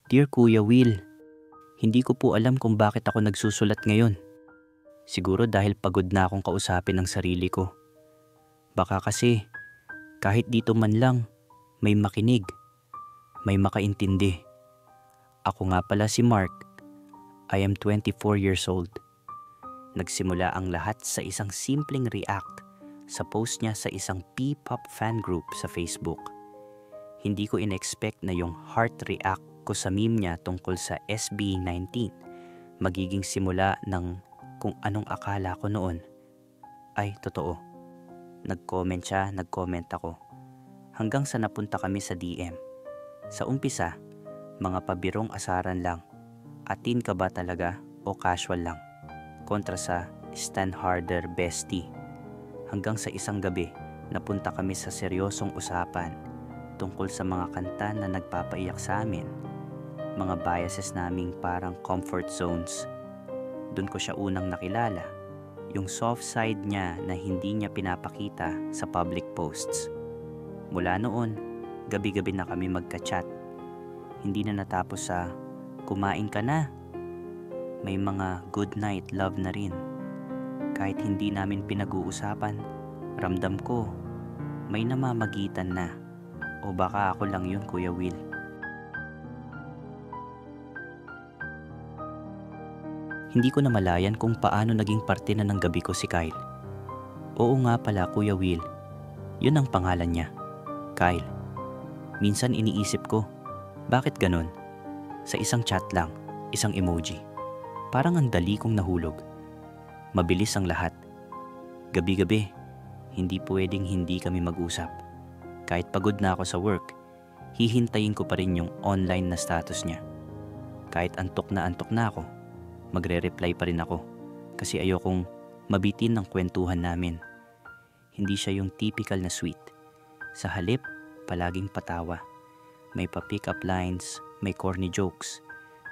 Dear Kuya Will, hindi ko po alam kung bakit ako nagsusulat ngayon. Siguro dahil pagod na akong kausapin ang sarili ko. Baka kasi kahit dito man lang may makinig, may makaintindi. Ako nga pala si Mark. I am 24 years old. Nagsimula ang lahat sa isang simpleng react sa post niya sa isang P-pop fan group sa Facebook. Hindi ko in-expect na yung heart react ko sa meme niya tungkol sa SB19 magiging simula ng kung anong akala ko noon. Ay, totoo. Nag-comment siya, nag-comment ako. Hanggang sa napunta kami sa DM. Sa umpisa, mga pabirong asaran lang. Atin ka ba talaga o casual lang? Kontra sa stand harder bestie. Hanggang sa isang gabi, napunta kami sa seryosong usapan tungkol sa mga kanta na nagpapaiyak sa amin. Mga biases naming parang comfort zones. Doon ko siya unang nakilala. Yung soft side niya na hindi niya pinapakita sa public posts. Mula noon, gabi-gabi na kami magka-chat. Hindi na natapos sa kumain ka na. May mga good night love na rin. Kahit hindi namin pinag-uusapan, ramdam ko may namamagitan na. O baka ako lang yun, Kuya Will. Hindi ko namalayan kung paano naging parte na ng gabi ko si Kyle. Oo nga pala, Kuya Will. Yun ang pangalan niya, Kyle. Minsan iniisip ko, bakit ganun? Sa isang chat lang, isang emoji. Parang ang dali kong nahulog. Mabilis ang lahat. Gabi-gabi, hindi pwedeng hindi kami mag-usap. Kahit pagod na ako sa work, hihintayin ko pa rin yung online na status niya. Kahit antok na ako, magre-reply pa rin ako kasi ayokong mabitin ng kwentuhan namin. Hindi siya yung typical na sweet. Sa halip, palaging patawa. May pa-pick up lines, may corny jokes,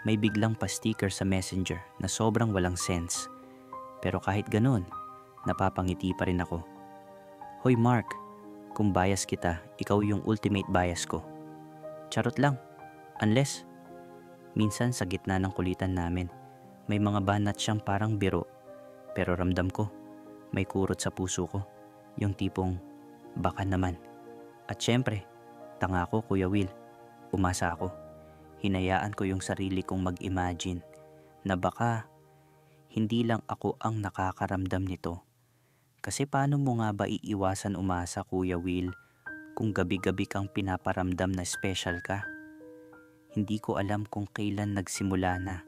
may biglang pa-sticker sa messenger na sobrang walang sense. Pero kahit ganun, napapangiti pa rin ako. Hoy Mark, kung bias kita, ikaw yung ultimate bias ko. Charot lang, unless minsan sa gitna ng kulitan namin, may mga banat siyang parang biro. Pero ramdam ko, may kurot sa puso ko, yung tipong baka naman. At syempre, tanga ko Kuya Will, umasa ako. Hinayaan ko yung sarili kong mag-imagine na baka hindi lang ako ang nakakaramdam nito. Kasi paano mo nga ba iiwasan umasa, Kuya Will, kung gabi-gabi kang pinaparamdam na special ka? Hindi ko alam kung kailan nagsimula na.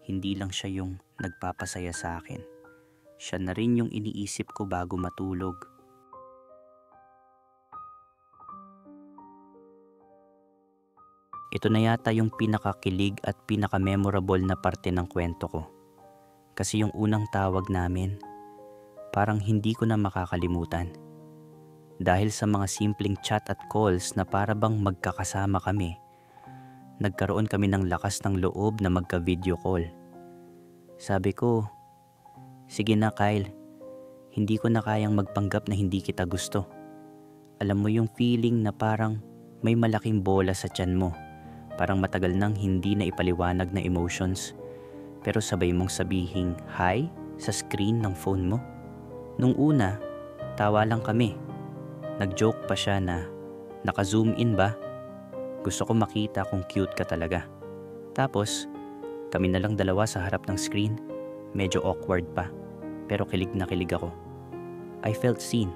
Hindi lang siya yung nagpapasaya sa akin. Siya na rin yung iniisip ko bago matulog. Ito na yata yung pinakakilig at pinaka-memorable na parte ng kwento ko. Kasi yung unang tawag namin, parang hindi ko na makakalimutan. Dahil sa mga simpleng chat at calls na para bang magkakasama kami, nagkaroon kami ng lakas ng loob na magka-video call. Sabi ko, sige na Kyle, hindi ko na kayang magpanggap na hindi kita gusto. Alam mo yung feeling na parang may malaking bola sa tiyan mo. Parang matagal nang hindi na ipaliwanag na emotions, pero sabay mong sabihing hi sa screen ng phone mo. Nung una, tawa lang kami. Nag-joke pa siya na, naka-zoom in ba? Gusto ko makita kung cute ka talaga. Tapos, kami na lang dalawa sa harap ng screen. Medyo awkward pa, pero kilig na kilig ako. I felt seen.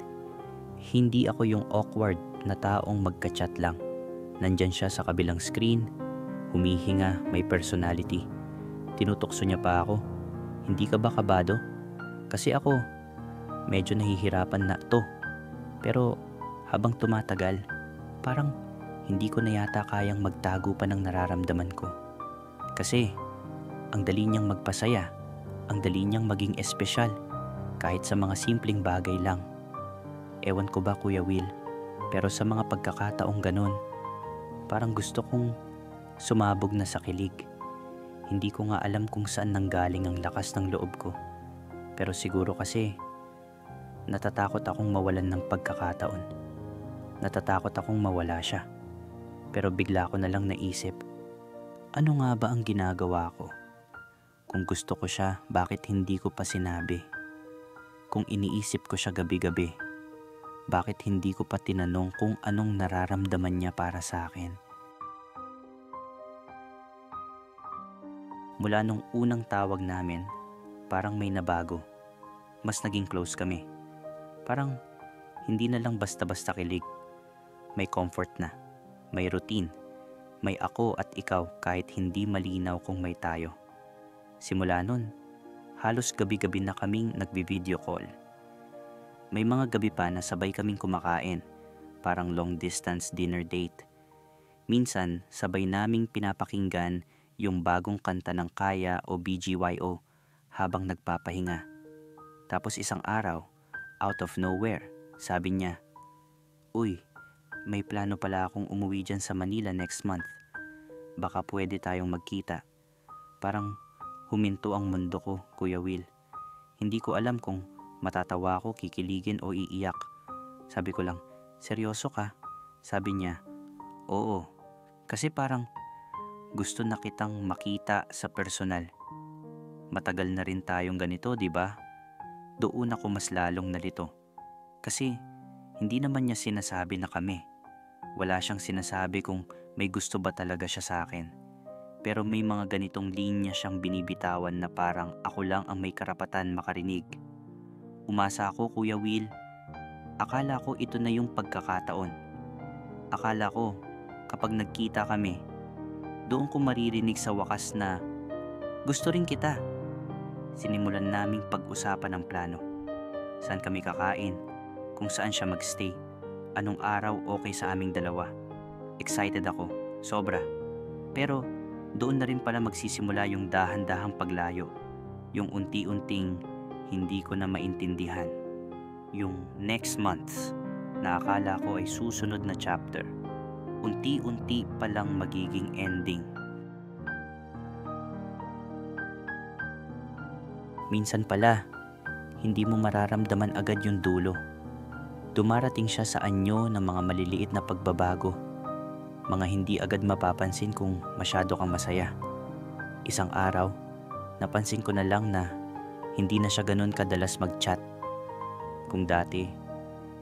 Hindi ako yung awkward na taong magka-chat lang. Nandyan siya sa kabilang screen, humihinga, may personality. Tinutokso niya pa ako. Hindi ka ba kabado? Kasi ako, medyo nahihirapan na to. Pero habang tumatagal, parang hindi ko na yata kayang magtago pa ng nararamdaman ko. Kasi ang dali niyang magpasaya, ang dali niyang maging espesyal, kahit sa mga simpleng bagay lang. Ewan ko ba Kuya Will, pero sa mga pagkakataong ganun, parang gusto kong sumabog na sa kilig. Hindi ko nga alam kung saan nanggaling ang lakas ng loob ko. Pero siguro kasi, natatakot akong mawalan ng pagkakataon. Natatakot akong mawala siya. Pero bigla ko na lang naisip, Ano nga ba ang ginagawa ko? Kung gusto ko siya, bakit hindi ko pa sinabi? Kung iniisip ko siya gabi-gabi, bakit hindi ko pa tinanong kung anong nararamdaman niya para sa akin? Mula nung unang tawag namin, parang may nabago. Mas naging close kami. Parang hindi na lang basta-basta kilig. May comfort na, may routine, may ako at ikaw kahit hindi malinaw kung may tayo. Simula nun, halos gabi-gabi na kaming nagbi-video call. May mga gabi pa na sabay kaming kumakain, parang long distance dinner date. Minsan, sabay naming pinapakinggan yung bagong kanta ng Kaya o BGYO habang nagpapahinga. Tapos isang araw, out of nowhere, sabi niya, "Uy, may plano pala akong umuwi dyan sa Manila next month. Baka pwede tayong magkita." Parang huminto ang mundo ko, Kuya Will. Hindi ko alam kung matatawa ako, kikiligin o iiyak. Sabi ko lang, "Seryoso ka?" Sabi niya, "Oo, kasi parang gusto na kitang makita sa personal. Matagal na rin tayong ganito, di ba?" Doon ako mas lalong nalito. Kasi hindi naman niya sinasabi na kami. Wala siyang sinasabi kung may gusto ba talaga siya sa akin. Pero may mga ganitong linya siyang binibitawan na parang ako lang ang may karapatan makarinig. Umasa ako, Kuya Will. Akala ko ito na yung pagkakataon. Akala ko kapag nagkita kami, doon ko maririnig sa wakas na gusto rin kita. Sinimulan naming pag-usapan ang plano. Saan kami kakain? Kung saan siya magstay? Anong araw okay sa aming dalawa? Excited ako, sobra. Pero doon na rin pala magsisimula yung dahan-dahang paglayo. Yung unti-unting hindi ko na maintindihan. Yung next month na akala ko ay susunod na chapter, unti-unti palang magiging ending. Minsan pala, hindi mo mararamdaman agad yung dulo. Dumarating siya sa anyo ng mga maliliit na pagbabago. Mga hindi agad mapapansin kung masyado kang masaya. Isang araw, napansin ko na lang na hindi na siya ganun kadalas mag-chat. Kung dati,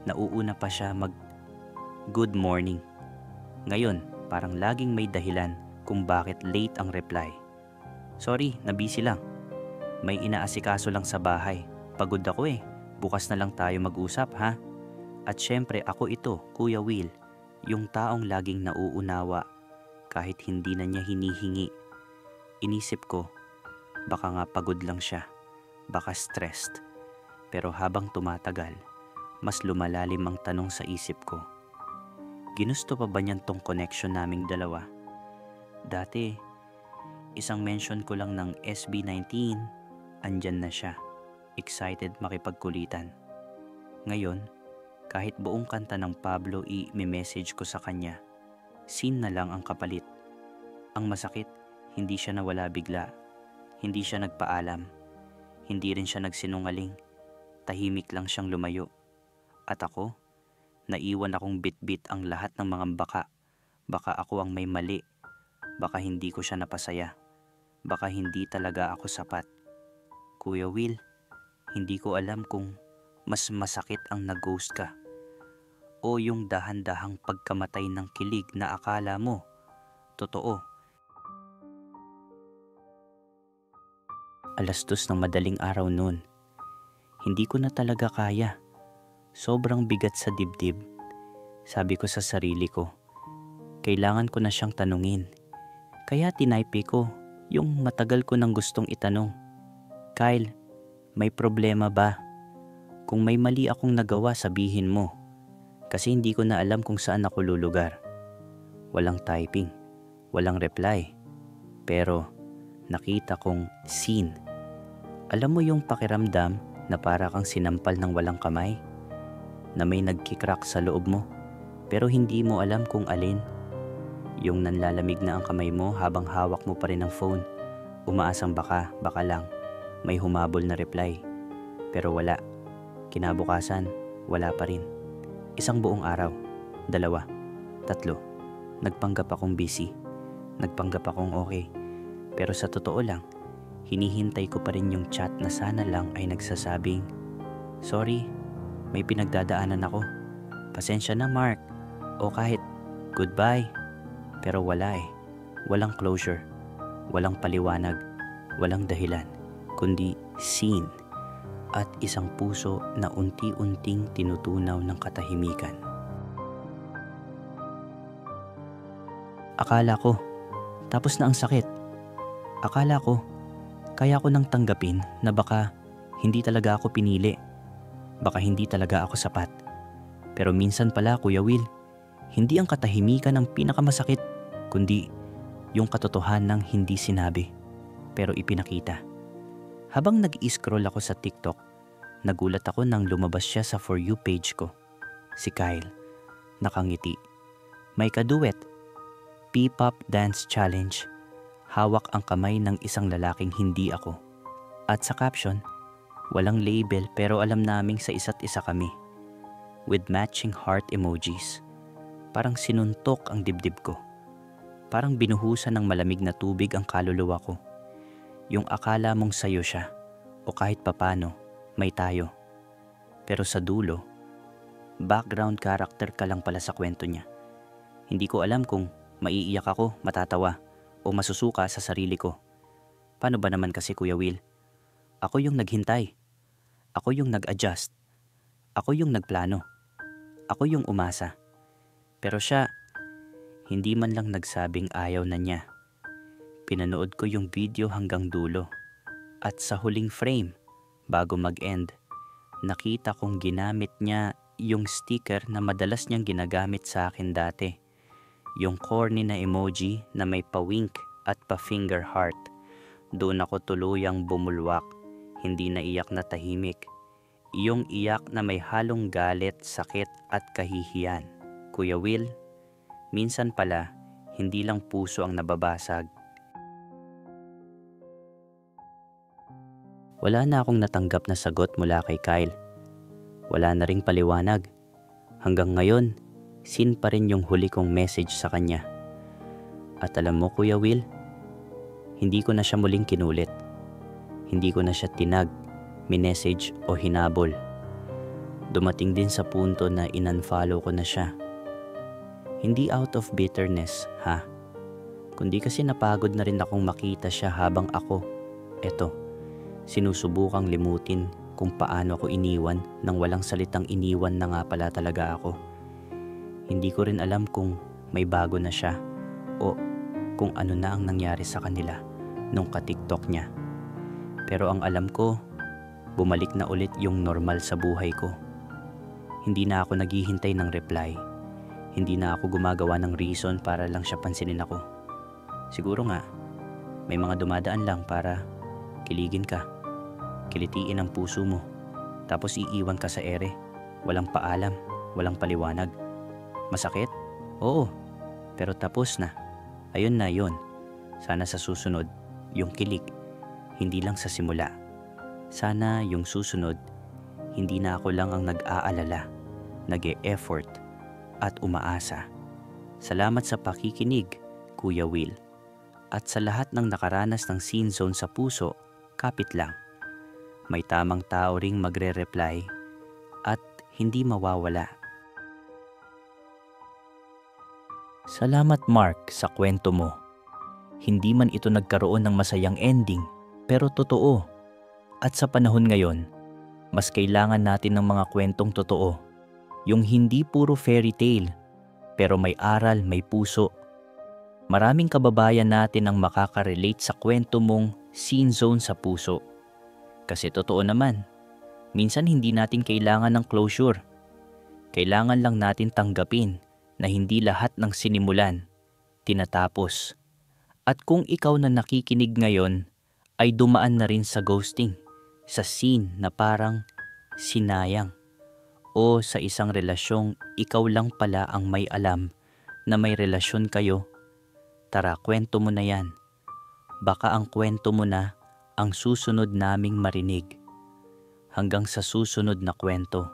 nauuna pa siya mag-good morning. Ngayon, parang laging may dahilan kung bakit late ang reply. "Sorry, nabisi lang. May inaasikaso lang sa bahay. Pagod ako eh. Bukas na lang tayo mag-usap, ha?" At syempre ako ito, Kuya Will, yung taong laging nauunawa kahit hindi na niya hinihingi. Inisip ko, baka nga pagod lang siya, baka stressed. Pero habang tumatagal, mas lumalalim ang tanong sa isip ko. Ginusto pa ba niyan tong connection naming dalawa? Dati, isang mention ko lang ng SB19, andyan na siya, excited makipagkulitan. Ngayon, kahit buong kanta ng Pablo i-message ko sa kanya, scene na lang ang kapalit. Ang masakit, hindi siya nawala bigla, hindi siya nagpaalam, hindi rin siya nagsinungaling, tahimik lang siyang lumayo. At ako, naiwan akong bit-bit ang lahat ng mga baka ako ang may mali, baka hindi ko siya napasaya, baka hindi talaga ako sapat. Kuya Will, hindi ko alam kung mas masakit ang nag-ghost ka o yung dahan-dahang pagkamatay ng kilig na akala mo totoo. 2:00 ng madaling araw noon. Hindi ko na talaga kaya. Sobrang bigat sa dibdib. Sabi ko sa sarili ko, kailangan ko na siyang tanungin. Kaya tinaype ko yung matagal ko nang gustong itanong. "Kyle, may problema ba? Kung may mali akong nagawa, sabihin mo." Kasi hindi ko na alam kung saan ako lulugar. Walang typing, walang reply. Pero nakita kong scene. Alam mo yung pakiramdam na para kang sinampal ng walang kamay? Na may nagkikrak sa loob mo, pero hindi mo alam kung alin. Yung nanlalamig na ang kamay mo habang hawak mo pa rin ang phone. Umaasang baka lang, may humabol na reply. Pero wala. Kinabukasan, wala pa rin. Isang buong araw, 2, 3, nagpanggap akong busy. nagpanggap akong okay. Pero sa totoo lang, hinihintay ko pa rin yung chat na sana lang ay nagsasabing, "Sorry, may pinagdadaanan ako. Pasensya na Mark." O kahit, "Goodbye." Pero wala eh. Walang closure. Walang paliwanag. Walang dahilan. Kundi scene. At isang puso na unti-unting tinutunaw ng katahimikan. Akala ko, tapos na ang sakit. Akala ko, kaya ko nang tanggapin na baka hindi talaga ako pinili. Baka hindi talaga ako sapat. Pero minsan pala, Kuya Will, hindi ang katahimikan ang pinakamasakit, kundi yung katotohanan ng hindi sinabi, pero ipinakita. Habang nag-i-scroll ako sa TikTok, nagulat ako nang lumabas siya sa For You page ko. Si Kyle, nakangiti. May kaduet, P-pop dance challenge. Hawak ang kamay ng isang lalaking hindi ako. At sa caption, walang label pero alam naming sa isa't isa kami. With matching heart emojis. Parang sinuntok ang dibdib ko. Parang binuhusan ng malamig na tubig ang kaluluwa ko. Yung akala mong sayo siya, o kahit papano, may tayo. Pero sa dulo, background character ka lang pala sa kwento niya. Hindi ko alam kung maiiyak ako, matatawa, o masusuka sa sarili ko. Paano ba naman kasi, Kuya Will? Ako yung naghintay. Ako yung nag-adjust. Ako yung nagplano. Ako yung umasa. Pero siya, hindi man lang nagsabing ayaw na niya. Pinanood ko yung video hanggang dulo. At sa huling frame, bago mag-end, nakita kong ginamit niya yung sticker na madalas niyang ginagamit sa akin dati. Yung corny na emoji na may pa-wink at pa-finger heart. Doon ako tuluyang bumulwak, hindi na iyak na tahimik. Yung iyak na may halong galit, sakit at kahihiyan. Kuya Will, minsan pala, hindi lang puso ang nababasag. Wala na akong natanggap na sagot mula kay Kyle. Wala na ring paliwanag. Hanggang ngayon, sin pa rin yung huli kong message sa kanya. At alam mo, Kuya Will, hindi ko na siya muling kinulit. Hindi ko na siya tinag, minessage o hinabol. Dumating din sa punto na in-unfollow ko na siya. Hindi out of bitterness, ha? Kundi kasi napagod na rin akong makita siya habang ako, sinusubukang limutin kung paano ako iniwan nang walang salitang iniwan na nga pala talaga ako. Hindi ko rin alam kung may bago na siya o kung ano na ang nangyari sa kanila nung ka-TikTok niya. Pero ang alam ko, bumalik na ulit yung normal sa buhay ko. Hindi na ako naghihintay ng reply. Hindi na ako gumagawa ng reason para lang siya pansinin ako. Siguro nga, may mga dumadaan lang para kiligin ka. Kilitiin ang puso mo. Tapos iiwan ka sa ere. Walang paalam, walang paliwanag. Masakit? Oo. Pero tapos na. Ayun na yun. Sana sa susunod, yung kilig, hindi lang sa simula. Sana yung susunod, hindi na ako lang ang nag-aalala, nag-e-effort, at umaasa. Salamat sa pakikinig, Kuya Will. At sa lahat ng nakaranas ng scene zone sa puso, kapit lang. May tamang tao ring magre-reply at hindi mawawala. Salamat Mark sa kwento mo. Hindi man ito nagkaroon ng masayang ending, pero totoo. At sa panahon ngayon, mas kailangan natin ng mga kwentong totoo. Yung hindi puro fairy tale, pero may aral, may puso. Maraming kababayan natin ang makaka-relate sa kwento mong scene zone sa puso. Kasi totoo naman, minsan hindi natin kailangan ng closure. Kailangan lang natin tanggapin na hindi lahat ng sinimulan, tinatapos. At kung ikaw na nakikinig ngayon ay dumaan na rin sa ghosting, sa scene na parang sinayang, o sa isang relasyong ikaw lang pala ang may alam na may relasyon kayo, tara kwento mo na yan. Baka ang kwento mo na ang susunod naming marinig. Hanggang sa susunod na kwento.